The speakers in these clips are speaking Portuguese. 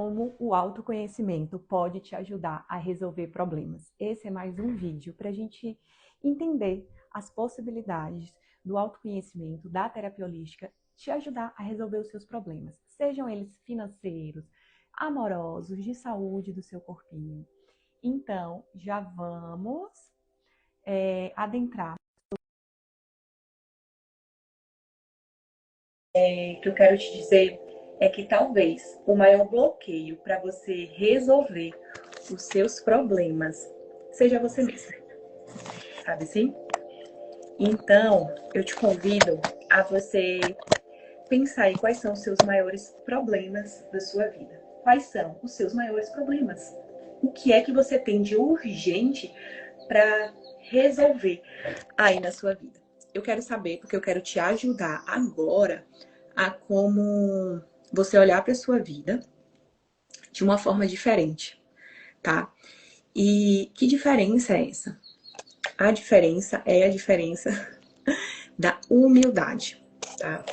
Como o autoconhecimento pode te ajudar a resolver problemas. Esse é mais um vídeo para a gente entender as possibilidades do autoconhecimento, da terapia holística, te ajudar a resolver os seus problemas, sejam eles financeiros, amorosos, de saúde do seu corpinho. Então, já vamos adentrar. O que eu quero te dizer é que talvez o maior bloqueio para você resolver os seus problemas seja você mesma, sabe assim? Então, eu te convido a você pensar aí quais são os seus maiores problemas da sua vida. Quais são os seus maiores problemas? O que é que você tem de urgente para resolver aí na sua vida? Eu quero saber, porque eu quero te ajudar agora a como você olhar para a sua vida de uma forma diferente, tá? E que diferença é essa? A diferença é a diferença da humildade, tá?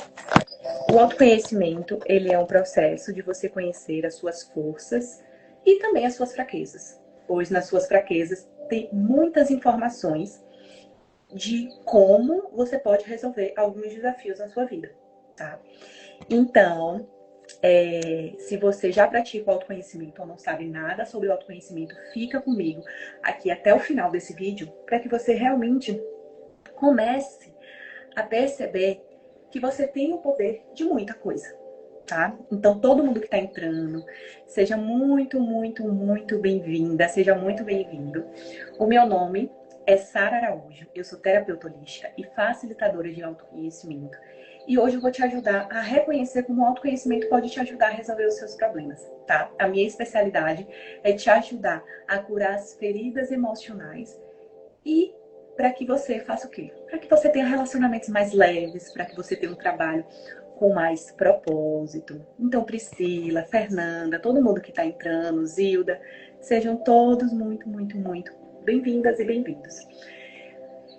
O autoconhecimento, ele é um processo de você conhecer as suas forças e também as suas fraquezas, pois nas suas fraquezas tem muitas informações de como você pode resolver alguns desafios na sua vida, tá? Então, se você já pratica o autoconhecimento ou não sabe nada sobre o autoconhecimento, fica comigo aqui até o final desse vídeo para que você realmente comece a perceber que você tem o poder de muita coisa, tá? Então, todo mundo que está entrando, seja muito, muito, muito bem-vinda, seja muito bem-vindo. O meu nome é Sara Araújo, eu sou terapeuta holística e facilitadora de autoconhecimento. E hoje eu vou te ajudar a reconhecer como o autoconhecimento pode te ajudar a resolver os seus problemas, tá? A minha especialidade é te ajudar a curar as feridas emocionais e para que você faça o quê? Para que você tenha relacionamentos mais leves, para que você tenha um trabalho com mais propósito. Então, Priscila, Fernanda, todo mundo que está entrando, Zilda, sejam todos muito, muito, muito bem-vindas e bem-vindos.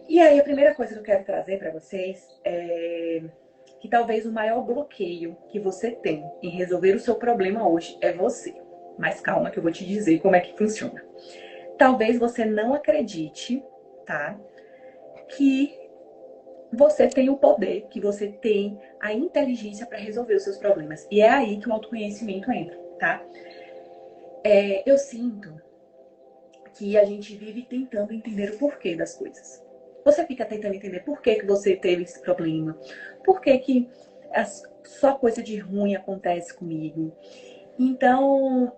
E aí, a primeira coisa que eu quero trazer para vocês é que talvez o maior bloqueio que você tem em resolver o seu problema hoje é você. Mas calma que eu vou te dizer como é que funciona. Talvez você não acredite, tá? Que você tem o poder, que você tem a inteligência para resolver os seus problemas. E é aí que o autoconhecimento entra, tá? Eu sinto que a gente vive tentando entender o porquê das coisas. Você fica tentando entender por que você teve esse problema, por que só coisa de ruim acontece comigo. Então,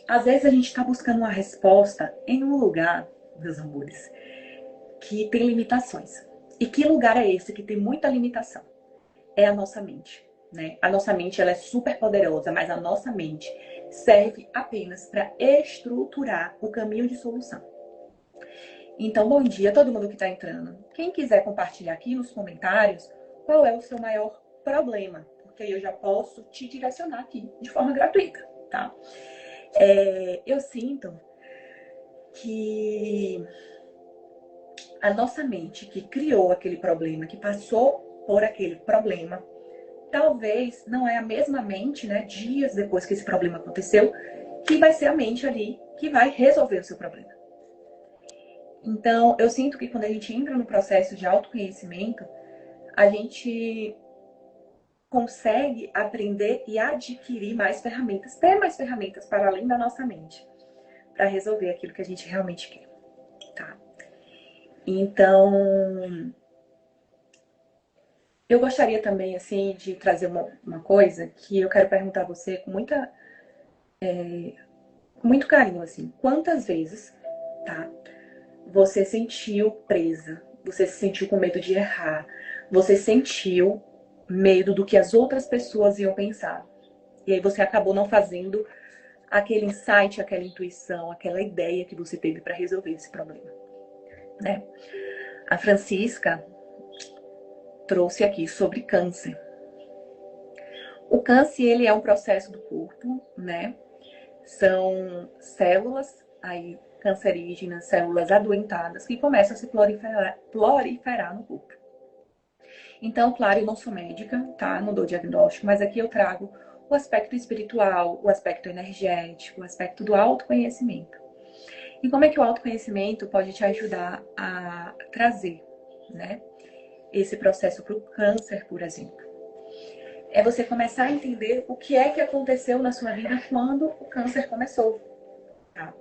às vezes a gente está buscando uma resposta em um lugar, meus amores, que tem limitações. E que lugar é esse que tem muita limitação? É a nossa mente, né? A nossa mente, ela é super poderosa, mas a nossa mente serve apenas para estruturar o caminho de solução. Então, bom dia a todo mundo que está entrando. Quem quiser compartilhar aqui nos comentários qual é o seu maior problema, porque eu já posso te direcionar aqui de forma gratuita, tá? Eu sinto que a nossa mente que criou aquele problema, que passou por aquele problema, talvez não é a mesma mente, né, dias depois que esse problema aconteceu, que vai ser a mente ali que vai resolver o seu problema. Então, eu sinto que quando a gente entra no processo de autoconhecimento, a gente consegue aprender e adquirir mais ferramentas, ter mais ferramentas para além da nossa mente, para resolver aquilo que a gente realmente quer, tá? Então, eu gostaria também, assim, de trazer uma coisa que eu quero perguntar a você com muito carinho, assim. Quantas vezes, tá? Você sentiu presa, você se sentiu com medo de errar, você sentiu medo do que as outras pessoas iam pensar. E aí você acabou não fazendo aquele insight, aquela intuição, aquela ideia que você teve para resolver esse problema, né? A Francisca trouxe aqui sobre câncer. O câncer, ele é um processo do corpo, né? São células aí cancerígenas, células adoentadas que começam a se proliferar no corpo. Então, claro, eu não sou médica, tá? Não dou diagnóstico, mas aqui eu trago o aspecto espiritual, o aspecto energético, o aspecto do autoconhecimento. E como é que o autoconhecimento pode te ajudar a trazer, né, esse processo para o câncer, por exemplo? É você começar a entender o que é que aconteceu na sua vida quando o câncer começou. Tá?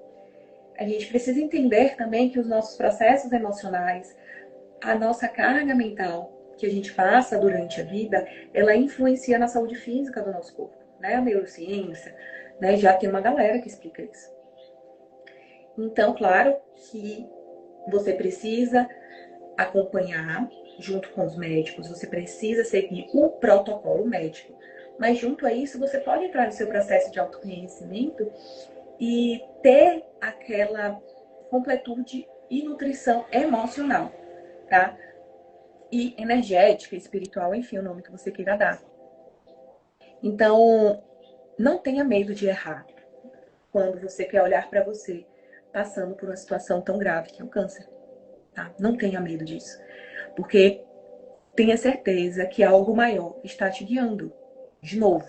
A gente precisa entender também que os nossos processos emocionais, a nossa carga mental que a gente passa durante a vida, ela influencia na saúde física do nosso corpo, né? A neurociência, né? Já tem uma galera que explica isso. Então, claro que você precisa acompanhar junto com os médicos, você precisa seguir o protocolo médico. Mas junto a isso, você pode entrar no seu processo de autoconhecimento e ter aquela completude e nutrição emocional, tá? E energética, espiritual, enfim, o nome que você queira dar. Então, não tenha medo de errar quando você quer olhar para você passando por uma situação tão grave que é o câncer, tá? Não tenha medo disso, porque tenha certeza que algo maior está te guiando. De novo,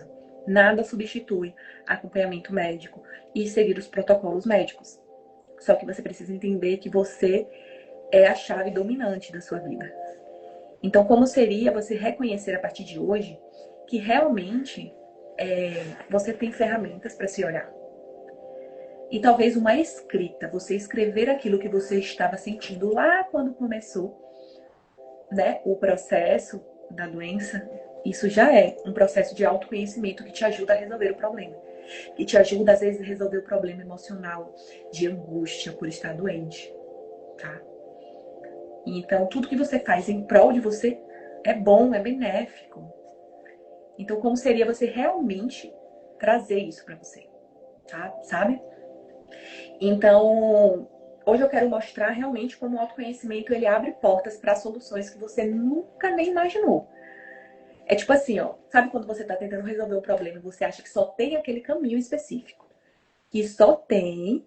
nada substitui acompanhamento médico e seguir os protocolos médicos. Só que você precisa entender que você é a chave dominante da sua vida. Então, como seria você reconhecer a partir de hoje que realmente você tem ferramentas para se olhar? E talvez uma escrita, você escrever aquilo que você estava sentindo lá quando começou, né, o processo da doença, isso já é um processo de autoconhecimento que te ajuda a resolver o problema. E te ajuda, às vezes, a resolver o problema emocional de angústia por estar doente, tá? Então, tudo que você faz em prol de você é bom, é benéfico. Então, como seria você realmente trazer isso para você, tá? Sabe? Então, hoje eu quero mostrar realmente como o autoconhecimento ele abre portas para soluções que você nunca nem imaginou. É tipo assim, ó, sabe quando você tá tentando resolver um problema e você acha que só tem aquele caminho específico, que só tem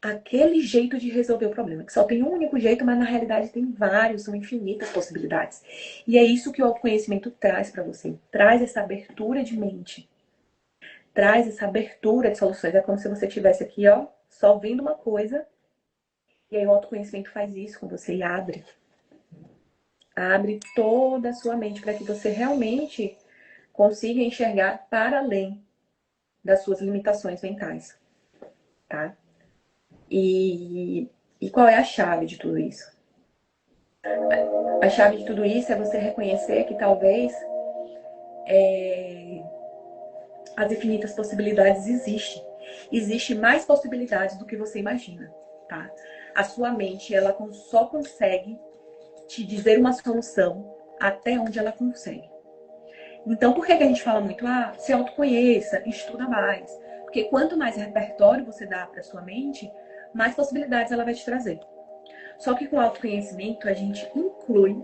aquele jeito de resolver o problema, que só tem um único jeito, mas na realidade tem vários, são infinitas possibilidades. E é isso que o autoconhecimento traz para você, traz essa abertura de mente, traz essa abertura de soluções. É como se você estivesse aqui, ó, só vendo uma coisa, e aí o autoconhecimento faz isso com você e abre toda a sua mente para que você realmente consiga enxergar para além das suas limitações mentais, tá? E qual é a chave de tudo isso? A chave de tudo isso é você reconhecer que talvez as infinitas possibilidades existem. Existe mais possibilidades do que você imagina, tá? A sua mente, ela só consegue te dizer uma solução até onde ela consegue. Então, por que a gente fala muito? Se autoconheça, estuda mais. Porque quanto mais repertório você dá para sua mente, mais possibilidades ela vai te trazer. Só que com o autoconhecimento, a gente inclui,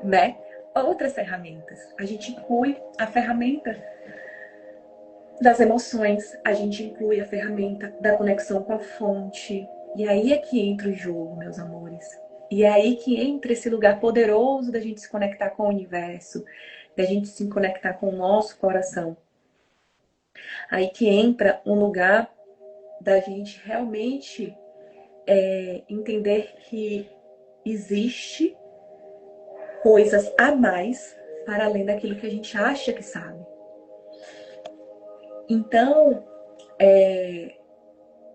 né, outras ferramentas. A gente inclui a ferramenta das emoções, a gente inclui a ferramenta da conexão com a fonte. E aí é que entra o jogo, meus amores. E é aí que entra esse lugar poderoso da gente se conectar com o universo, da gente se conectar com o nosso coração. Aí que entra um lugar da gente realmente entender que existe coisas a mais para além daquilo que a gente acha que sabe. Então,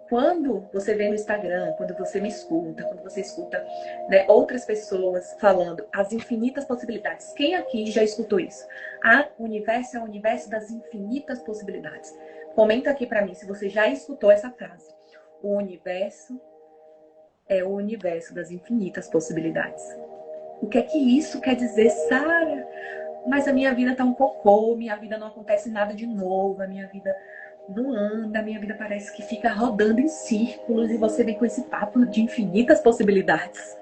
quando você vê no Instagram, quando você me escuta, quando você escuta, né, outras pessoas falando as infinitas possibilidades. Quem aqui já escutou isso? O universo é o universo das infinitas possibilidades. Comenta aqui pra mim se você já escutou essa frase. O universo é o universo das infinitas possibilidades. O que é que isso quer dizer, Sara? Mas a minha vida tá um cocô, minha vida não acontece nada de novo, a minha vida não anda, a minha vida parece que fica rodando em círculos e você vem com esse papo de infinitas possibilidades.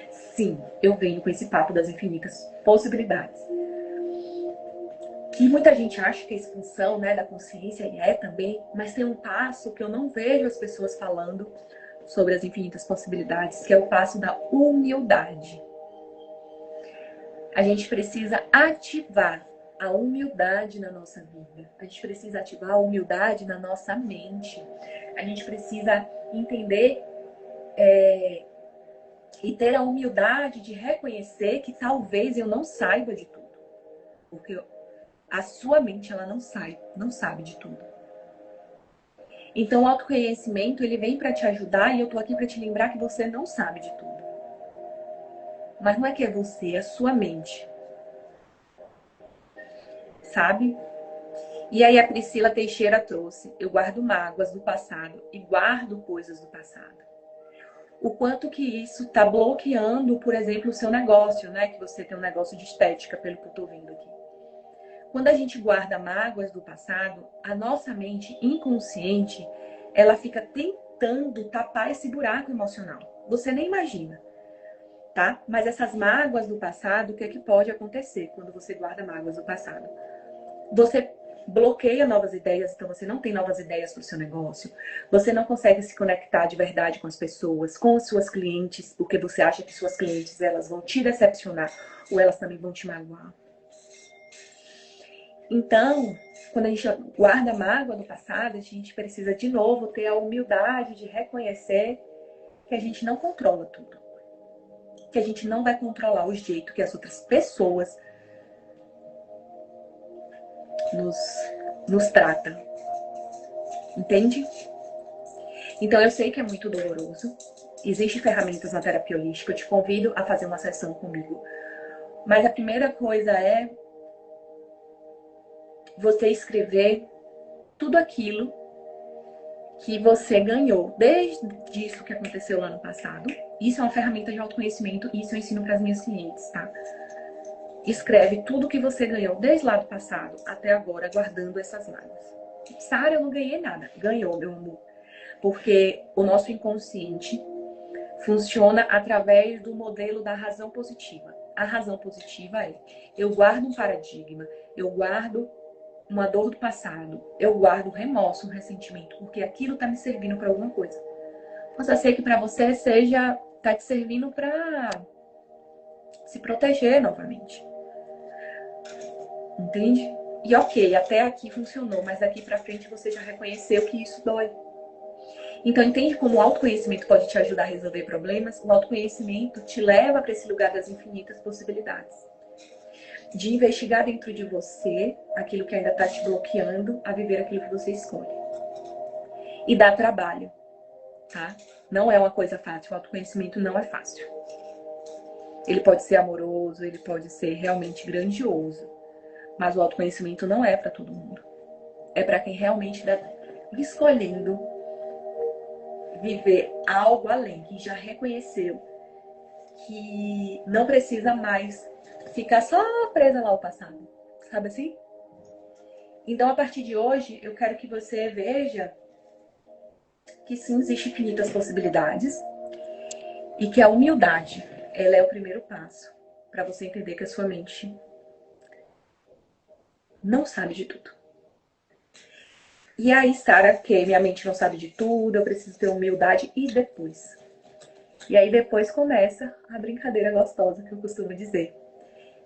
Sim, eu venho com esse papo das infinitas possibilidades. Que muita gente acha que é expansão, né, da consciência, e é também, mas tem um passo que eu não vejo as pessoas falando sobre as infinitas possibilidades, que é o passo da humildade. A gente precisa ativar a humildade na nossa vida. A gente precisa ativar a humildade na nossa mente. A gente precisa entender e ter a humildade de reconhecer que talvez eu não saiba de tudo. Porque a sua mente, ela não sabe de tudo. Então, o autoconhecimento, ele vem para te ajudar e eu tô aqui para te lembrar que você não sabe de tudo. Mas não é que é você, é a sua mente. Sabe? E aí a Priscila Teixeira trouxe: eu guardo mágoas do passado e guardo coisas do passado. O quanto que isso tá bloqueando, por exemplo, o seu negócio, né? Que você tem um negócio de estética, pelo que eu tô vendo aqui. Quando a gente guarda mágoas do passado, a nossa mente inconsciente, ela fica tentando tapar esse buraco emocional. Você nem imagina, tá? Mas essas mágoas do passado, o que é que pode acontecer quando você guarda mágoas do passado? Você bloqueia novas ideias, então você não tem novas ideias para o seu negócio. Você não consegue se conectar de verdade com as pessoas, com as suas clientes, porque você acha que suas clientes elas vão te decepcionar ou elas também vão te magoar. Então, quando a gente guarda a mágoa do passado, a gente precisa de novo ter a humildade de reconhecer que a gente não controla tudo. Que a gente não vai controlar o jeito que as outras pessoas nos tratam. Entende? Então, eu sei que é muito doloroso. Existem ferramentas na terapia holística. Eu te convido a fazer uma sessão comigo. Mas a primeira coisa é você escrever tudo aquilo que você ganhou desde isso que aconteceu lá no passado. Isso é uma ferramenta de autoconhecimento e isso eu ensino para as minhas clientes, tá? Escreve tudo que você ganhou desde lá do passado até agora, guardando essas mágoas. Sara, eu não ganhei nada. Ganhou, meu amor. Porque o nosso inconsciente funciona através do modelo da razão positiva. A razão positiva é: eu guardo um paradigma, eu guardo uma dor do passado, eu guardo um remorso, um ressentimento, porque aquilo tá me servindo para alguma coisa. Possa ser que para você tá te servindo para se proteger novamente. Entende? E ok, até aqui funcionou, mas daqui para frente você já reconheceu que isso dói. Então, entende como o autoconhecimento pode te ajudar a resolver problemas? O autoconhecimento te leva para esse lugar das infinitas possibilidades. De investigar dentro de você aquilo que ainda está te bloqueando a viver aquilo que você escolhe. E dá trabalho, tá? Não é uma coisa fácil. O autoconhecimento não é fácil. Ele pode ser amoroso, ele pode ser realmente grandioso. Mas o autoconhecimento não é para todo mundo. É para quem realmente está escolhendo viver algo além, que já reconheceu que não precisa mais ficar só presa lá ao passado, sabe assim? Então, a partir de hoje, eu quero que você veja que sim, existem infinitas possibilidades e que a humildade, ela é o primeiro passo para você entender que a sua mente não sabe de tudo. E aí, Sara, que minha mente não sabe de tudo, eu preciso ter humildade e depois. E aí depois começa a brincadeira gostosa que eu costumo dizer,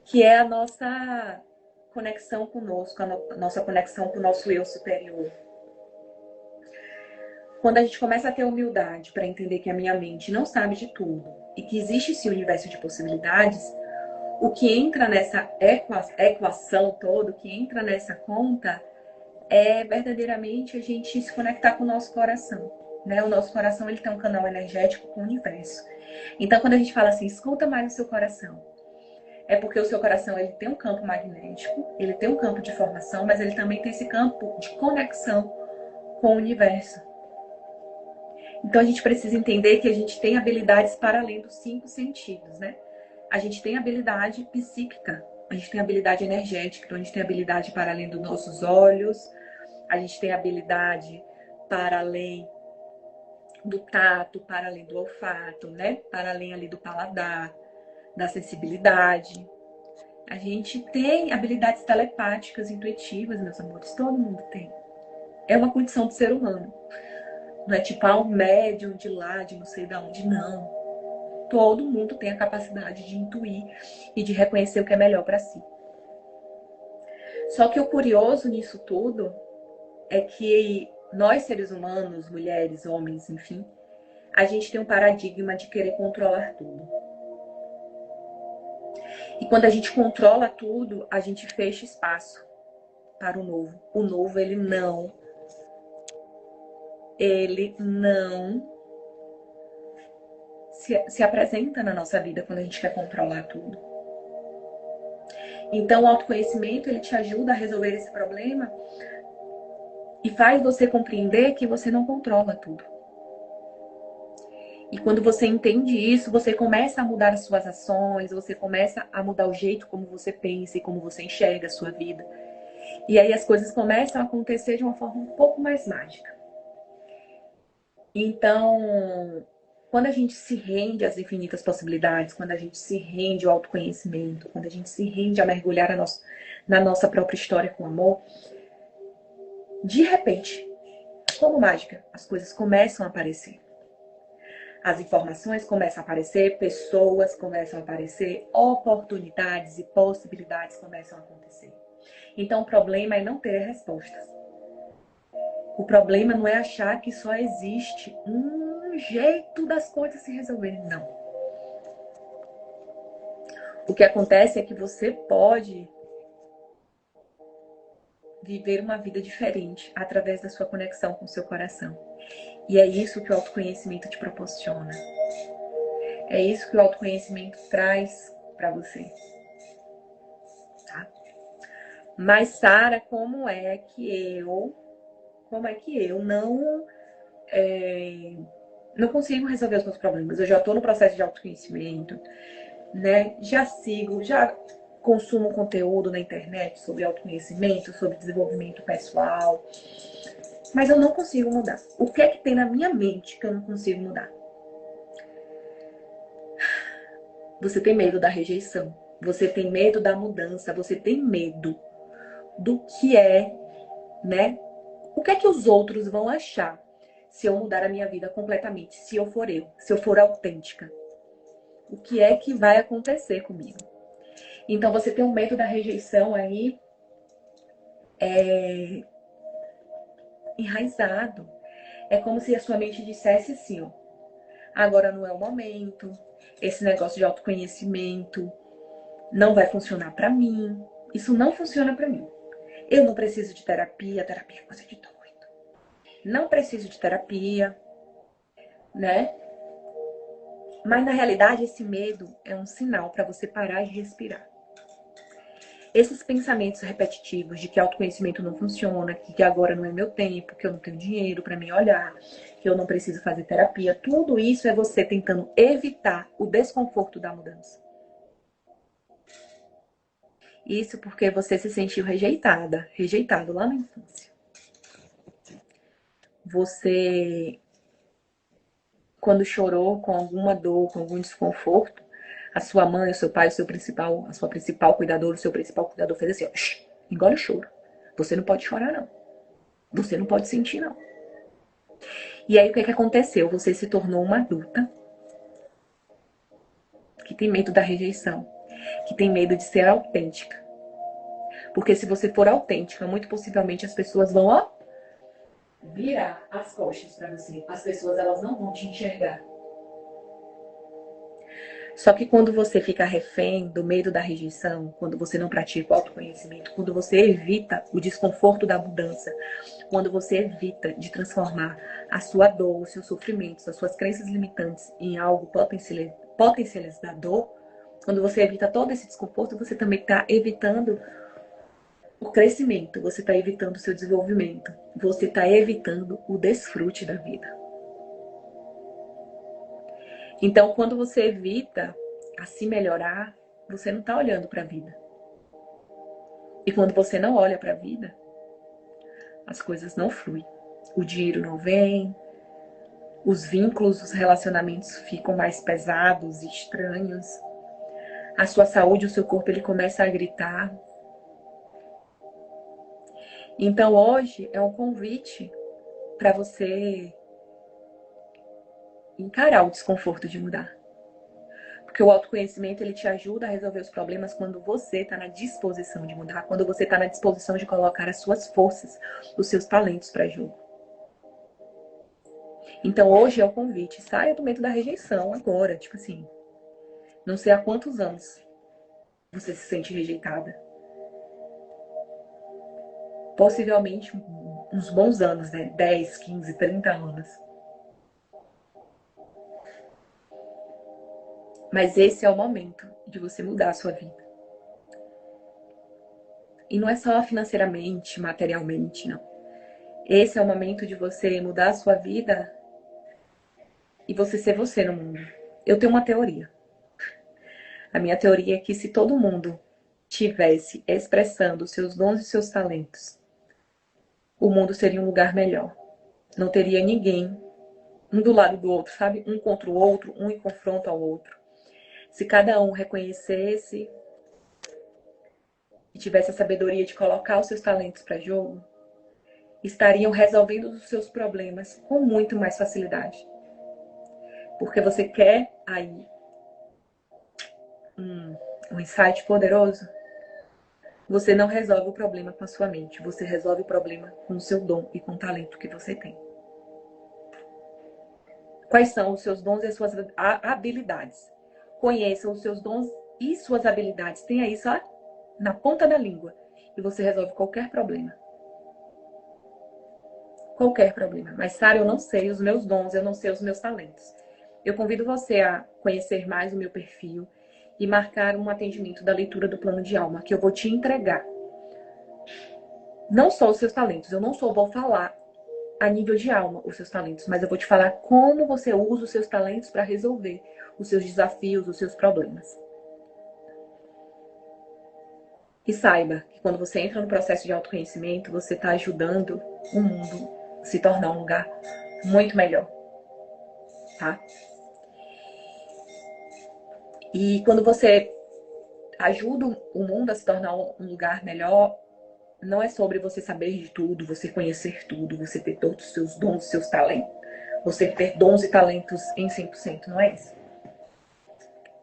que é a nossa conexão conosco, a nossa conexão com o nosso eu superior. Quando a gente começa a ter humildade para entender que a minha mente não sabe de tudo e que existe esse universo de possibilidades, o que entra nessa equação toda, o que entra nessa conta, é verdadeiramente a gente se conectar com o nosso coração. Né? O nosso coração ele tem um canal energético com o universo. Então, quando a gente fala assim, escuta mais o seu coração, é porque o seu coração ele tem um campo magnético, ele tem um campo de formação, mas ele também tem esse campo de conexão com o universo. Então, a gente precisa entender que a gente tem habilidades para além dos 5 sentidos, né? A gente tem habilidade psíquica, a gente tem habilidade energética, então a gente tem habilidade para além dos nossos olhos, a gente tem habilidade para além do tato, para além do olfato, né? Para além ali do paladar, da sensibilidade. A gente tem habilidades telepáticas, intuitivas, meus amores, todo mundo tem. É uma condição do ser humano. Não é tipo, um médium de lá, de não sei de onde, não. Todo mundo tem a capacidade de intuir e de reconhecer o que é melhor para si. Só que o curioso nisso tudo é que nós, seres humanos, mulheres, homens, enfim, a gente tem um paradigma de querer controlar tudo. E quando a gente controla tudo, a gente fecha espaço para o novo. O novo, ele não se apresenta na nossa vida quando a gente quer controlar tudo. Então, o autoconhecimento, ele te ajuda a resolver esse problema e faz você compreender que você não controla tudo. E quando você entende isso, você começa a mudar as suas ações, você começa a mudar o jeito como você pensa e como você enxerga a sua vida. E aí as coisas começam a acontecer de uma forma um pouco mais mágica. Então, quando a gente se rende às infinitas possibilidades, quando a gente se rende ao autoconhecimento, quando a gente se rende a mergulhar na nossa própria história com amor, de repente, como mágica, as coisas começam a aparecer. As informações começam a aparecer, pessoas começam a aparecer, oportunidades e possibilidades começam a acontecer. Então, o problema é não ter respostas. O problema não é achar que só existe um jeito das coisas se resolverem, não. O que acontece é que você pode viver uma vida diferente através da sua conexão com o seu coração. E é isso que o autoconhecimento te proporciona. É isso que o autoconhecimento traz para você. Tá? Mas, Sara, como é que eu não consigo resolver os meus problemas? Eu já estou no processo de autoconhecimento, né? Já consumo conteúdo na internet sobre autoconhecimento, sobre desenvolvimento pessoal, mas eu não consigo mudar. O que é que tem na minha mente que eu não consigo mudar? Você tem medo da rejeição, você tem medo da mudança, você tem medo do que é, né? O que é que os outros vão achar se eu mudar a minha vida completamente, se eu for autêntica? O que é que vai acontecer comigo? Então, você tem um medo da rejeição aí enraizado. É como se a sua mente dissesse assim, ó, agora não é o momento, esse negócio de autoconhecimento não vai funcionar pra mim, isso não funciona pra mim. Eu não preciso de terapia é coisa de doido. Não preciso de terapia, né? Mas na realidade esse medo é um sinal para você parar de respirar. Esses pensamentos repetitivos de que autoconhecimento não funciona, que agora não é meu tempo, que eu não tenho dinheiro para me olhar, que eu não preciso fazer terapia, tudo isso é você tentando evitar o desconforto da mudança. Isso porque você se sentiu rejeitado lá na infância. Você, quando chorou com alguma dor, com algum desconforto, a sua mãe, o seu pai, a sua principal cuidadora, o seu principal cuidador fez assim, ó, engole o choro. Você não pode chorar, não. Você não pode sentir, não. E aí, o que aconteceu? Você se tornou uma adulta que tem medo da rejeição, que tem medo de ser autêntica. Porque se você for autêntica, muito possivelmente as pessoas vão, ó, virar as costas pra você. As pessoas, elas não vão te enxergar. Só que quando você fica refém do medo da rejeição, quando você não pratica o autoconhecimento, quando você evita o desconforto da mudança, quando você evita de transformar a sua dor, os seus sofrimentos, as suas crenças limitantes em algo potencializador, quando você evita todo esse desconforto, você também está evitando o crescimento, você está evitando o seu desenvolvimento, você está evitando o desfrute da vida. Então, quando você evita a se melhorar, você não está olhando para a vida. E quando você não olha para a vida, as coisas não fluem. O dinheiro não vem, os vínculos, os relacionamentos ficam mais pesados e estranhos. A sua saúde, o seu corpo, ele começa a gritar. Então, hoje é um convite para você encarar o desconforto de mudar. Porque o autoconhecimento, ele te ajuda a resolver os problemas quando você está na disposição de mudar, quando você está na disposição de colocar as suas forças, os seus talentos para jogo. Então, hoje é o convite. Saia do medo da rejeição agora. Tipo assim, não sei há quantos anos você se sente rejeitada. Possivelmente uns bons anos, né? 10, 15, 30 anos. Mas esse é o momento de você mudar a sua vida. E não é só financeiramente, materialmente, não. Esse é o momento de você mudar a sua vida e você ser você no mundo. Eu tenho uma teoria. A minha teoria é que se todo mundo tivesse expressando os seus dons e seus talentos, o mundo seria um lugar melhor. Não teria ninguém, um do lado do outro, sabe? Um contra o outro, um em confronto ao outro. Se cada um reconhecesse e tivesse a sabedoria de colocar os seus talentos para jogo, estariam resolvendo os seus problemas com muito mais facilidade. Porque você quer aí um insight poderoso? Você não resolve o problema com a sua mente, você resolve o problema com o seu dom e com o talento que você tem. Quais são os seus dons e as suas habilidades? Conheça os seus dons e suas habilidades. Tenha isso na ponta da língua. E você resolve qualquer problema. Qualquer problema. Mas, Sara, eu não sei os meus dons, eu não sei os meus talentos. Eu convido você a conhecer mais o meu perfil e marcar um atendimento da leitura do plano de alma, que eu vou te entregar. Não só os seus talentos, eu não só vou falar a nível de alma os seus talentos, mas eu vou te falar como você usa os seus talentos para resolver os seus desafios, os seus problemas. E saiba que quando você entra no processo de autoconhecimento, você está ajudando o mundo a se tornar um lugar muito melhor, tá? E quando você ajuda o mundo a se tornar um lugar melhor, não é sobre você saber de tudo, você conhecer tudo, você ter todos os seus dons, seus talentos. Você ter dons e talentos em 100%, não é isso.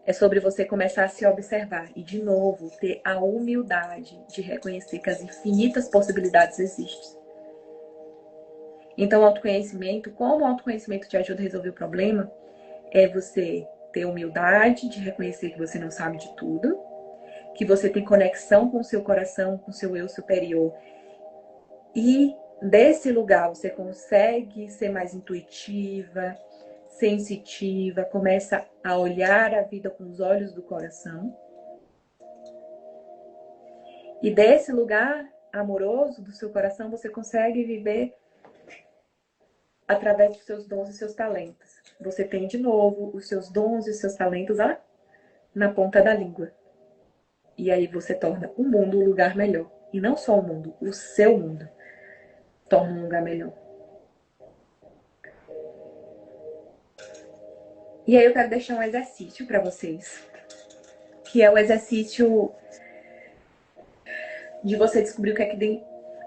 É sobre você começar a se observar e, de novo, ter a humildade de reconhecer que as infinitas possibilidades existem. Então, o autoconhecimento, como o autoconhecimento te ajuda a resolver o problema, é você ter humildade de reconhecer que você não sabe de tudo, que você tem conexão com o seu coração, com o seu eu superior. E desse lugar você consegue ser mais intuitiva, sensitiva, começa a olhar a vida com os olhos do coração. E desse lugar amoroso do seu coração, você consegue viver através dos seus dons e seus talentos. Você tem de novo os seus dons e os seus talentos na ponta da língua. E aí você torna o mundo um lugar melhor. E não só o mundo, o seu mundo torna um lugar melhor. E aí eu quero deixar um exercício para vocês, que é o exercício de você descobrir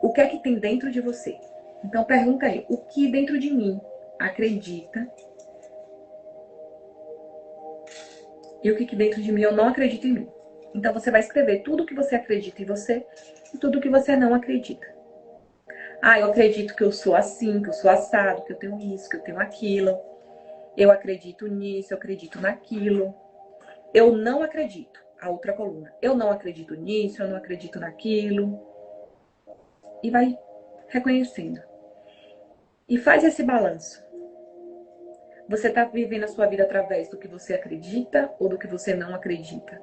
o que é que tem dentro de você. Então pergunta aí, o que dentro de mim acredita e o que dentro de mim eu não acredito em mim. Então você vai escrever tudo o que você acredita em você e tudo o que você não acredita. Ah, eu acredito que eu sou assim, que eu sou assado, que eu tenho isso, que eu tenho aquilo. Eu acredito nisso, eu acredito naquilo. Eu não acredito. A outra coluna. Eu não acredito nisso, eu não acredito naquilo. E vai reconhecendo. E faz esse balanço. Você está vivendo a sua vida através do que você acredita ou do que você não acredita?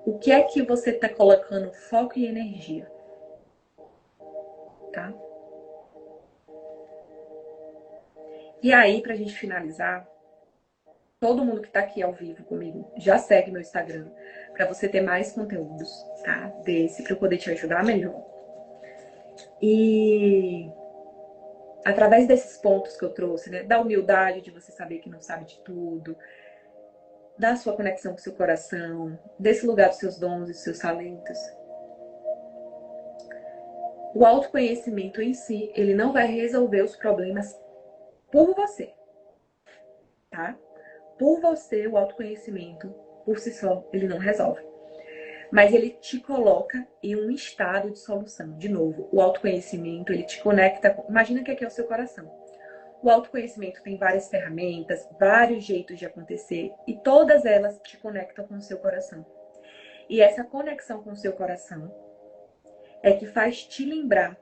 O que é que você está colocando foco e energia? Tá? E aí, pra gente finalizar, todo mundo que tá aqui ao vivo comigo já segue meu Instagram para você ter mais conteúdos, tá? Desse, para eu poder te ajudar melhor. E através desses pontos que eu trouxe, né? Da humildade de você saber que não sabe de tudo, da sua conexão com o seu coração, desse lugar dos seus dons e dos seus talentos. O autoconhecimento em si, ele não vai resolver os problemas por você, tá? Por você, o autoconhecimento por si só, ele não resolve. Mas ele te coloca em um estado de solução. De novo, o autoconhecimento, ele te conecta. Imagina que aqui é o seu coração. O autoconhecimento tem várias ferramentas, vários jeitos de acontecer, e todas elas te conectam com o seu coração. E essa conexão com o seu coração é que faz te lembrar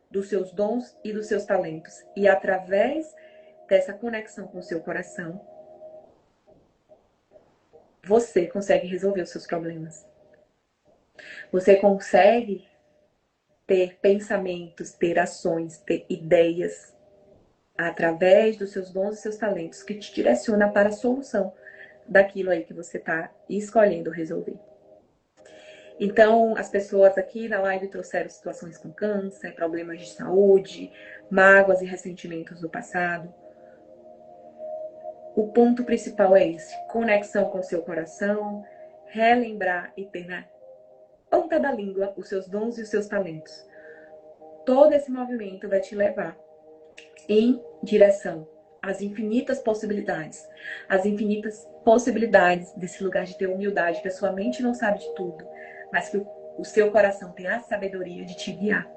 dos seus dons e dos seus talentos. E através dessa conexão com o seu coração, você consegue resolver os seus problemas. Você consegue ter pensamentos, ter ações, ter ideias através dos seus dons e seus talentos que te direciona para a solução daquilo aí que você está escolhendo resolver. Então, as pessoas aqui na live trouxeram situações com câncer, problemas de saúde, mágoas e ressentimentos do passado. O ponto principal é esse: conexão com o seu coração, relembrar e ter na ponta da língua os seus dons e os seus talentos. Todo esse movimento vai te levar em direção às infinitas possibilidades. As infinitas possibilidades desse lugar de ter humildade, que a sua mente não sabe de tudo, mas que o seu coração tem a sabedoria de te guiar.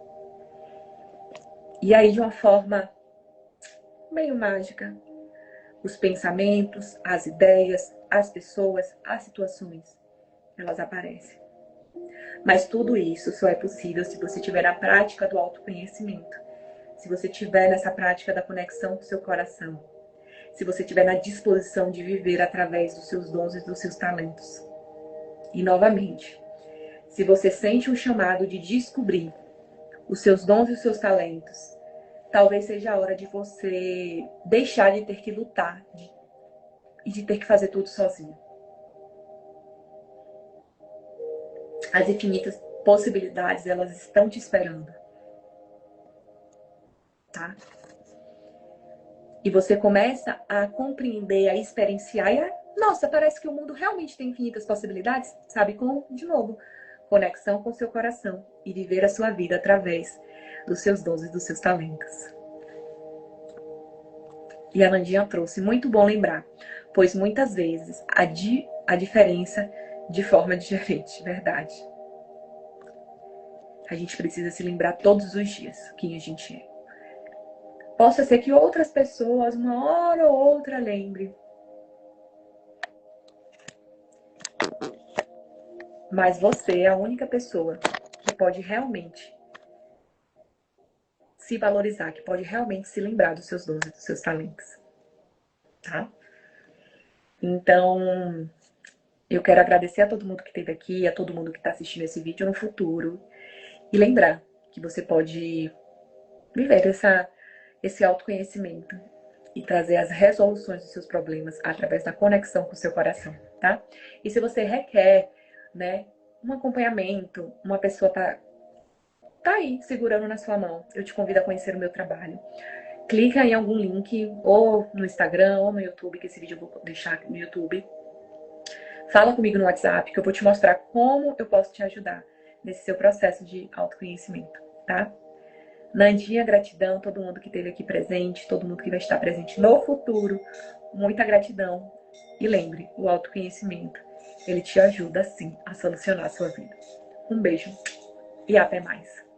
E aí, de uma forma meio mágica, os pensamentos, as ideias, as pessoas, as situações, elas aparecem. Mas tudo isso só é possível se você tiver na prática do autoconhecimento. Se você tiver nessa prática da conexão com o seu coração. Se você tiver na disposição de viver através dos seus dons e dos seus talentos. E novamente, se você sente um chamado de descobrir os seus dons e os seus talentos, talvez seja a hora de você deixar de ter que lutar e de ter que fazer tudo sozinho. As infinitas possibilidades, elas estão te esperando. Tá? E você começa a compreender, a experienciar e nossa, parece que o mundo realmente tem infinitas possibilidades. Sabe como? De novo, conexão com o seu coração e viver a sua vida através dos seus dons e dos seus talentos. E a Nandinha trouxe, muito bom lembrar, pois muitas vezes a diferença de forma diferente, verdade. A gente precisa se lembrar todos os dias quem a gente é. Possa ser que outras pessoas, uma hora ou outra, lembrem. Mas você é a única pessoa que pode realmente se valorizar, que pode realmente se lembrar dos seus dons e dos seus talentos. Tá? Então, eu quero agradecer a todo mundo que esteve aqui, a todo mundo que está assistindo esse vídeo no futuro. E lembrar que você pode viver esse autoconhecimento e trazer as resoluções dos seus problemas através da conexão com o seu coração, tá? E se você requer, né, um acompanhamento, uma pessoa tá aí segurando na sua mão, eu te convido a conhecer o meu trabalho. Clica em algum link, ou no Instagram, ou no YouTube, que esse vídeo eu vou deixar aqui no YouTube. Fala comigo no WhatsApp, que eu vou te mostrar como eu posso te ajudar nesse seu processo de autoconhecimento, tá? Nandinha, gratidão, todo mundo que esteve aqui presente, todo mundo que vai estar presente no futuro. Muita gratidão. E lembre, o autoconhecimento, ele te ajuda, sim, a solucionar a sua vida. Um beijo e até mais.